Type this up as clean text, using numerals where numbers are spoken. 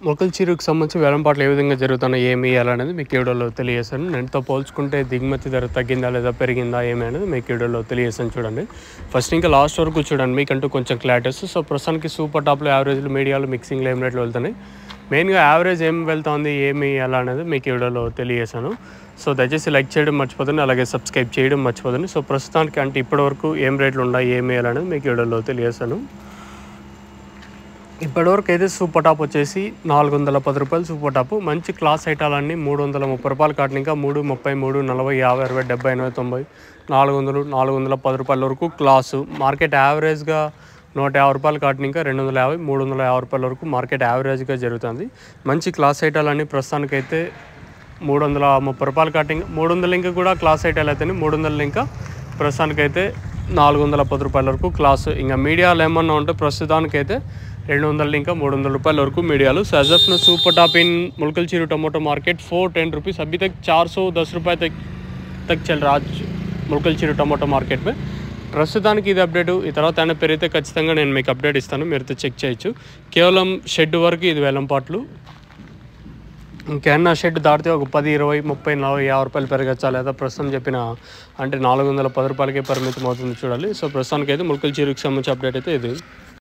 మొలకల చీరకు సంబంధించి వేలంపాట్లు ఏ విధంగా జరుగుతున్నాయి, ఏమి అనేది మీకు ఈ వీడియోలో తెలియజేస్తాను. నేనుతో పోల్చుకుంటే దిగుమతి ధర తగ్గిందా లేదా పెరిగిందా ఏమి అనేది మీకు ఈ వీడియోలో తెలియజేస్తాను. చూడండి, ఫస్ట్ ఇంకా లాస్ట్ వరకు చూడండి, మీకంటూ కొంచెం క్లారిటీ వస్తుంది. సో ప్రస్తుతానికి సూపర్ టాప్లో యావరేజ్లు, మీడియాలు, మిక్సింగ్లో ఏం రేట్లు వెళ్తున్నాయి, మెయిన్గా యావరేజ్ ఏం వెళ్తుంది, ఏమి ఎలా అనేది మీకు ఈ వీడియోలో తెలియజేశాను. సో దయచేసి లైక్ చేయడం మర్చిపోతుంది, అలాగే సబ్స్క్రైబ్ చేయడం మర్చిపోతుంది. సో ప్రస్తుతానికి అంటే ఇప్పటివరకు ఏం రేట్లు ఉన్నాయి, ఏమి ఎలా అనేది మీకు ఈ వీడియోలో తెలియజేశాను. ఇప్పటివరకు అయితే సూపర్ టాప్ వచ్చేసి 410 రూపాయలు సూపర్ టాప్. మంచి క్లాస్ ఐటాలన్నీ 330 రూపాయలు కాటన్, ఇంకా 330, 40, 50, 60, 70, 80, 90, 400, 410 రూపాయల వరకు క్లాసు. మార్కెట్ యావరేజ్గా 150 రూపాయలు కాటన్, ఇంకా 250, 350 రూపాయల వరకు మార్కెట్ యావరేజ్గా జరుగుతుంది. మంచి క్లాస్ ఐటాలన్నీ ప్రస్తుతానికైతే 330 రూపాయలు కాటన్, 300 ఇంకా కూడా క్లాస్ ఐటాలు అయితేనే 300 ఇంకా ప్రస్తుతానికైతే 410 రూపాయల వరకు క్లాసు. ఇంకా మీడియాలు ఏమన్నా ఉంటే ప్రస్తుతానికైతే 200 ఇంకా 300 రూపాయల వరకు मीडियाలు. So as of now super top in मुलकलचीरू टमाटो मार्केट 410 रुपीज़ अभी तक 410 रुपये तक चल रहा आज मुलकलचीरू टमाटो मार्केट में. ప్రస్తుతానికి ఇది అప్డేట్. ఈ తర్వాత అయినా పెరిగితే ఖచ్చితంగా నేను మీకు అప్డేట్ ఇస్తాను, మీరైతే చెక్ చేయొచ్చు. కేవలం షెడ్ వరకు ఇది వేలంపాట్లు. ఇంకేమన్నా షెడ్ దాటితే ఒక 10, 20, 30, 40, 50 రూపాయలు పెరగచ్చా లేదా ప్రస్తుతం చెప్పిన అంటే 410 రూపాయలకే పరిమితం అవుతుంది చూడాలి. సో ప్రస్తుతానికి అయితే ములకల చీరుకి సంబంధించి అప్డేట్ అయితే ఇది.